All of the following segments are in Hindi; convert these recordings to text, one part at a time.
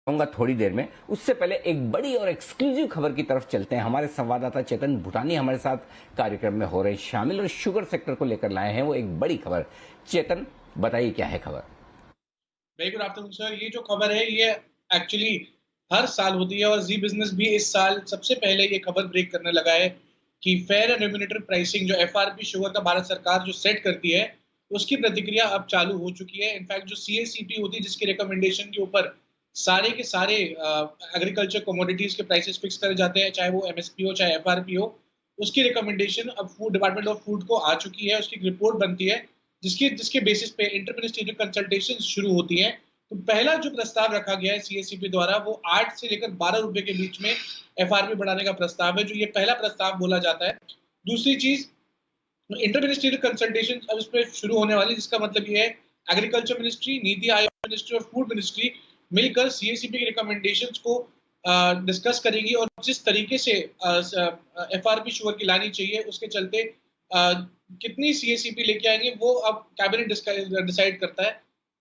होगा थोड़ी देर में। उससे पहले एक बड़ी और एक्सक्लूसिव खबर की तरफ चलते हैं। हमारे संवाददाता चेतन भूटानी हमारे साथ कार्यक्रम में हो रहे शामिल और शुगर सेक्टर को लेकर लाए हैं वो एक बड़ी खबर। चेतन, बताइए क्या है खबर। Very good afternoon sir. ये जो खबर है ये एक्चुअली हर साल होती है और जी बिजनेस भी इस साल सबसे पहले ये खबर ब्रेक करने लगा है कि फेयर एंड रेम्यूनेटेड प्राइसिंग जो एफआरपी शुगर का भारत सरकार जो सेट करती है उसकी प्रतिक्रिया अब चालू हो चुकी है। इनफैक्ट जो सीएसीपी होती है जिसकी रिकमेंडेशन के ऊपर सारे के सारे एग्रीकल्चर कमोडिटीज के प्राइसेस फिक्स करे जाते हैं, चाहे वो एमएसपी हो चाहे एफआरपी हो, उसकी रिकमेंडेशन अब फूड डिपार्टमेंट ऑफ फूड को आ चुकी है। उसकी एक रिपोर्ट बनती है जिसके जिसके बेसिस पे इंटर मिनिस्ट्रियल कंसल्टेशन शुरू होती है। तो पहला जो प्रस्ताव रखा गया है सीएससीपी द्वारा वो 8 से लेकर 12 रुपए के बीच में एफआरपी बढ़ाने का प्रस्ताव है, जो ये पहला प्रस्ताव बोला जाता है। दूसरी चीज, इंटर मिनिस्ट्रियल कंसल्टेशन अब इसमें शुरू होने वाली, जिसका मतलब ये है agriculture ministry, NITI Aayog ministry और फूड मिनिस्ट्री मिलकर सीएससीपी के रिकमेंडेशंस को डिस्कस करेगी और जिस तरीके से एफआरपी शुगर की लानी चाहिए उसके चलते कितनी सीएससीपी लेके आएंगे वो अब कैबिनेट डिसाइड करता है।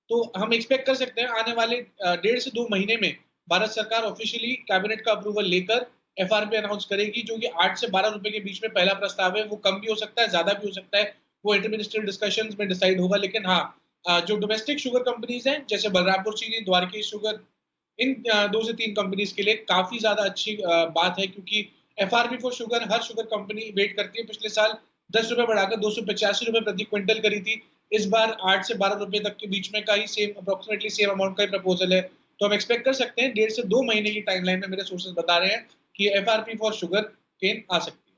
तो हम एक्सपेक्ट कर सकते हैं आने वाले 1.5 से 2 महीने में भारत सरकार ऑफिशियली कैबिनेट का अप्रूवल लेकर एफआरपी अनाउंस करेगी, जो कि 8 से 12 रुपए के बीच में पहला प्रस्ताव है। वो कम भी हो सकता है, ज्यादा भी हो सकता है, वो इंटर मिनिस्ट्रियल डिस्कशंस में डिसाइड होगा। लेकिन हाँ, जो डोमेस्टिक शुगर कंपनीज हैं जैसे बलरामपुर चीनी, द्वारकेश शुगर, इन 2 से 3 कंपनीज के लिए काफी ज्यादा अच्छी बात है, क्योंकि एफआरपी फॉर शुगर हर शुगर कंपनी वेट करती है। पिछले साल 10 रुपए बढ़ाकर 285 रुपए प्रति क्विंटल करी थी। इस बार 8 से 12 रुपए तक के बीच में का ही सेम अप्रोक्सीमेटली सेम अमाउंट का ही प्रपोजल है। तो हम एक्सपेक्ट कर सकते हैं 1.5 से 2 महीने की टाइमलाइन में मेरे सोर्सेज बता रहे हैं कि एफआरपी फॉर शुगर केन आ सकती है।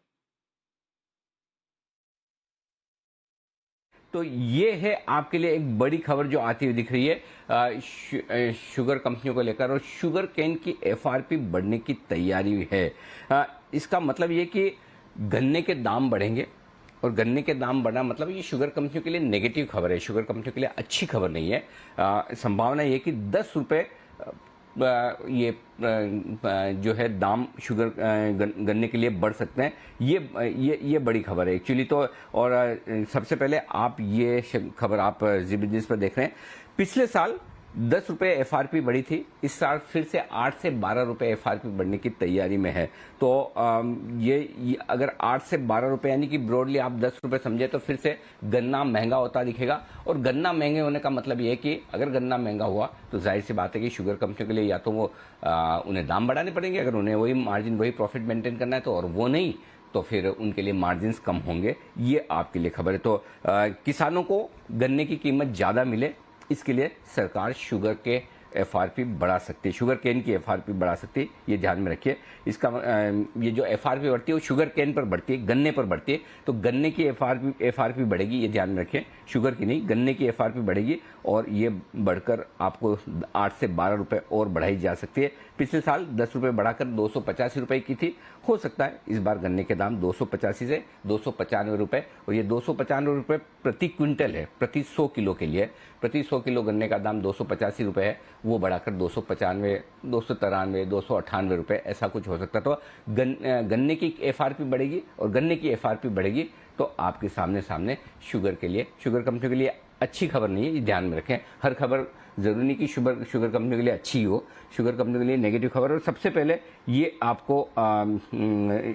तो ये है आपके लिए एक बड़ी खबर जो आती हुई दिख रही है शुगर कंपनियों को लेकर, और शुगर केन की एफआरपी बढ़ने की तैयारी है। इसका मतलब ये कि गन्ने के दाम बढ़ेंगे, और गन्ने के दाम बढ़ना मतलब ये शुगर कंपनियों के लिए नेगेटिव खबर है, शुगर कंपनियों के लिए अच्छी खबर नहीं है। संभावना ये कि 10 रुपए ये जो है दाम शुगर गन्ने के लिए बढ़ सकते हैं। ये बड़ी खबर है एक्चुअली तो। और सबसे पहले आप ये खबर आप जी बिजनेस पर देख रहे हैं। पिछले साल 10 रुपए एफआरपी बढ़ी थी, इस साल फिर से 8 से 12 रुपए एफआरपी बढ़ने की तैयारी में है। तो ये अगर 8 से 12 रुपए यानी कि ब्रॉडली आप 10 रुपए समझे तो फिर से गन्ना महंगा होता दिखेगा। और गन्ना महंगे होने का मतलब ये है कि अगर गन्ना महंगा हुआ तो जाहिर सी बात है कि शुगर कंपनियों के लिए या तो वो उन्हें दाम बढ़ाने पड़ेंगे, अगर उन्हें वही मार्जिन वही प्रॉफिट मेंटेन करना है तो, और वो नहीं तो फिर उनके लिए मार्जिन कम होंगे। ये आपके लिए खबर है। तो किसानों को गन्ने की कीमत ज्यादा मिले इसके लिए सरकार शुगर के एफआरपी बढ़ा सकती है, शुगर केन की एफआरपी बढ़ा सकती है, ये ध्यान में रखिए। इसका ये जो एफआरपी बढ़ती है वो शुगर केन पर बढ़ती है, गन्ने पर बढ़ती है। तो गन्ने की एफआरपी बढ़ेगी, ये ध्यान में रखिए, शुगर की नहीं, गन्ने की एफआरपी बढ़ेगी और ये बढ़कर आपको 8 से 12 रुपए और बढ़ाई जा सकती है। पिछले साल 10 रुपए बढ़ाकर 285 रुपए की थी, हो सकता है इस बार गन्ने के दाम 285 से 295 रुपए, और ये 295 रुपए प्रति क्विंटल है, प्रति 100 किलो के लिए। प्रति 100 किलो गन्ने का दाम 285 रुपए है, वो बढ़ाकर 295, 293, 298 रुपए ऐसा कुछ हो सकता है। तो गन्ने की एफआरपी बढ़ेगी, और गन्ने की एफआरपी बढ़ेगी तो आपके सामने सामने शुगर के लिए, शुगर कंपनियों के लिए अच्छी खबर नहीं है, ये ध्यान में रखें। हर खबर जरूरी नहीं कि शुगर कंपनियों के लिए अच्छी हो, शुगर कंपनियों के लिए नेगेटिव खबर। और सबसे पहले ये आपको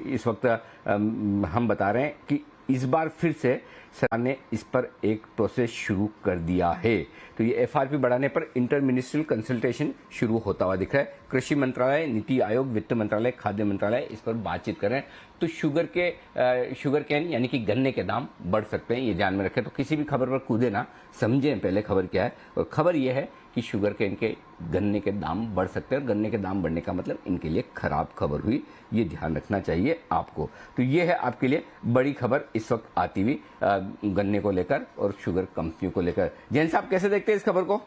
इस वक्त हम बता रहे हैं कि इस बार फिर से सरकार ने इस पर एक प्रोसेस शुरू कर दिया है। तो ये एफआरपी बढ़ाने पर इंटर मिनिस्ट्रियल कंसल्टेशन शुरू होता हुआ दिख रहा है। कृषि मंत्रालय, नीति आयोग, वित्त मंत्रालय, खाद्य मंत्रालय इस पर बातचीत कर रहे हैं। तो शुगर केन यानी कि गन्ने के दाम बढ़ सकते हैं, ये ध्यान में रखें। तो किसी भी खबर पर कूदे ना, समझें पहले खबर क्या है। और खबर यह है कि शुगर केन के गन्ने के दाम बढ़ सकते हैं, और गन्ने के दाम बढ़ने का मतलब इनके लिए खराब खबर हुई, ये ध्यान रखना चाहिए आपको। तो ये है आपके लिए बड़ी खबर इस वक्त आती हुई गन्ने को लेकर और शुगर कंपनियों को लेकर। जैन साहब कैसे देखते हैं इस खबर को?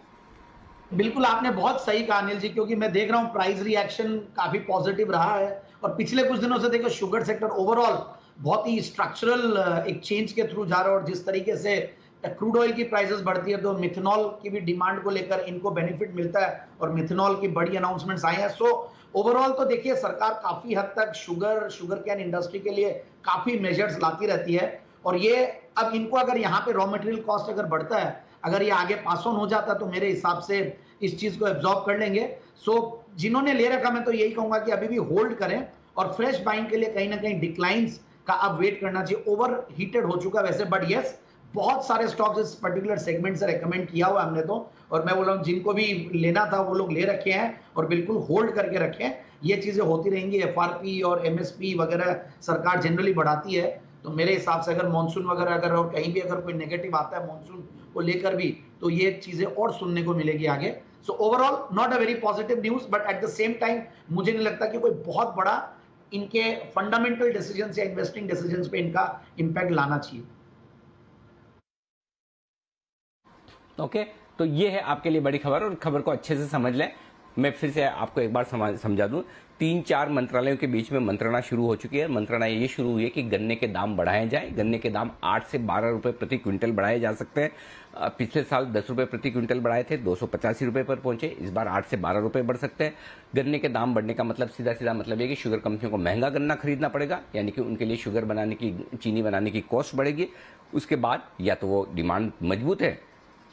बिल्कुल, आपने बहुत सही कहा अनिल जी, क्योंकि मैं देख रहा हूं प्राइस रिएक्शन काफी पॉजिटिव रहा है, और पिछले कुछ दिनों से देखो शुगर सेक्टर ओवरऑल बहुत ही स्ट्रक्चरल एक चेंज के थ्रू जा रहा है। और जिस तरीके से क्रूड ऑयल की प्राइसेस बढ़ती है तो मिथेनॉल की भी डिमांड को लेकर इनको बेनिफिट मिलता है, और मिथेनॉल की बड़ी अनाउंसमेंट्स आई हैं। सो ओवरऑल तो देखिए सरकार काफी हद तक शुगर कैन इंडस्ट्री के लिए काफी मेजर्स लाती रहती है। और ये अब इनको अगर यहाँ पे रॉ मटेरियल कॉस्ट अगर बढ़ता है, अगर ये आगे पास ऑन हो जाता तो मेरे हिसाब से इस चीज को एब्जॉर्ब कर लेंगे। सो जिन्होंने ले रखा, मैं तो यही कहूंगा कि अभी भी होल्ड करें और फ्रेश बाइंग के लिए कहीं ना कहीं डिक्लाइंस का अब वेट करना चाहिए। ओवर हीटेड हो चुका वैसे, बट यस बहुत सारे स्टॉक्स इस पर्टिकुलर सेगमेंट से रेकमेंड किया हुआ हमने तो, और मैं बोल रहा हूँ जिनको भी लेना था वो लोग ले रखे हैं और बिल्कुल होल्ड करके रखें। ये चीजें होती रहेंगी, एफआरपी और एमएसपी वगैरह सरकार जनरली बढ़ाती है, तो मेरे हिसाब से अगर मानसून वगैरह अगर और कहीं भी अगर कोई नेगेटिव आता है मानसून को लेकर भी, तो ये चीजें और सुनने को मिलेगी आगे। So overall not a very positive news, but at the same time मुझे नहीं लगता कि कोई बहुत बड़ा इनके फंडामेंटल डिसीजन या इन्वेस्टिंग डिसीजन पे इनका इंपैक्ट लाना चाहिए। ओके, तो ये है आपके लिए बड़ी खबर, और खबर को अच्छे से समझ लें। मैं फिर से आपको एक बार समझा दूं, 3-4 मंत्रालयों के बीच में मंत्रणा शुरू हो चुकी है। मंत्रणा ये शुरू हुई है कि गन्ने के दाम बढ़ाए जाएं। गन्ने के दाम 8 से 12 रुपए प्रति क्विंटल बढ़ाए जा सकते हैं। पिछले साल 10 रुपए प्रति क्विंटल बढ़ाए थे, 285 रुपए पर पहुंचे। इस बार 8 से 12 रुपए बढ़ सकते हैं। गन्ने के दाम बढ़ने का मतलब सीधा सीधा मतलब है कि शुगर कंपनियों को महंगा गन्ना खरीदना पड़ेगा, यानी कि उनके लिए शुगर बनाने की, चीनी बनाने की कॉस्ट बढ़ेगी। उसके बाद या तो वो डिमांड मजबूत है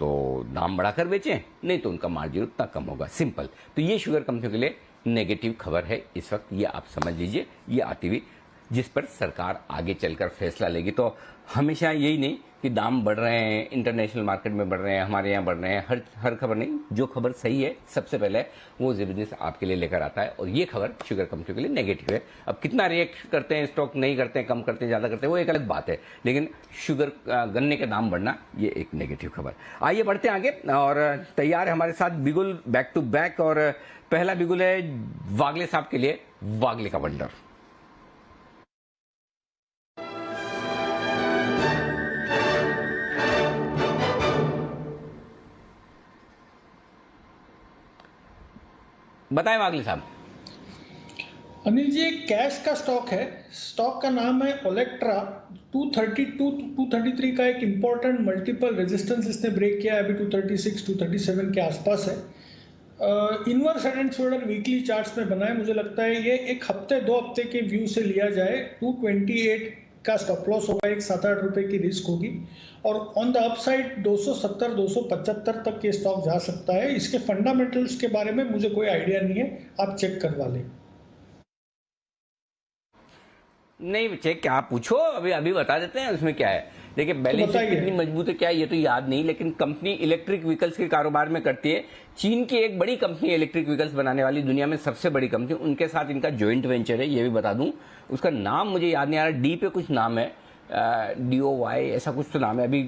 तो दाम बढ़ाकर बेचें, नहीं तो उनका मार्जिन उतना कम होगा। सिंपल। तो ये शुगर कंपनियों के लिए नेगेटिव खबर है इस वक्त, ये आप समझ लीजिए। ये आती हुई जिस पर सरकार आगे चलकर फैसला लेगी। तो हमेशा यही नहीं कि दाम बढ़ रहे हैं, इंटरनेशनल मार्केट में बढ़ रहे हैं, हमारे यहाँ बढ़ रहे हैं, हर खबर नहीं। जो खबर सही है सबसे पहले वो ज़ी बिजनेस आपके लिए लेकर आता है, और ये खबर शुगर कंपनियों के लिए नेगेटिव है। अब कितना रिएक्ट करते हैं स्टॉक, नहीं करते हैं, कम करते हैं, ज़्यादा करते हैं, वो एक अलग बात है, लेकिन शुगर गन्ने के दाम बढ़ना ये एक नेगेटिव खबर। आइए बढ़ते हैं आगे, और तैयार है हमारे साथ बिगुल बैक टू बैक, और पहला बिगुल है वागले साहब के लिए, वागले का वंडर। बताएं वागले साहब। अनिल जी, एक कैश का स्टॉक है, स्टॉक का नाम है ओलेक्ट्रा। 233 का एक इंपॉर्टेंट मल्टीपल रेजिस्टेंस इसने ब्रेक किया है, अभी 236 237 के आसपास है। Inverse head and shoulder weekly charts में बना है। मुझे लगता है ये एक हफ्ते 2 हफ्ते के व्यू से लिया जाए, 228 का स्टॉप लॉस होगा, एक 7-8 रुपए की रिस्क होगी, और ऑन द अपसाइड 270 275 तक ये स्टॉक जा सकता है। इसके फंडामेंटल्स के बारे में मुझे कोई आइडिया नहीं है, आप चेक करवा लें। नहीं चेक क्या, आप पूछो, अभी बता देते हैं उसमें क्या है। देखिए बैलेंस शीट कितनी मजबूत है क्या ये तो याद नहीं, लेकिन कंपनी इलेक्ट्रिक व्हीकल्स के कारोबार में करती है। चीन की एक बड़ी कंपनी है इलेक्ट्रिक व्हीकल्स बनाने वाली, दुनिया में सबसे बड़ी कंपनी, उनके साथ इनका जॉइंट वेंचर है, ये भी बता दूं। उसका नाम मुझे याद नहीं आ रहा, डी पे कुछ नाम है, DOY ऐसा कुछ तो नाम है, अभी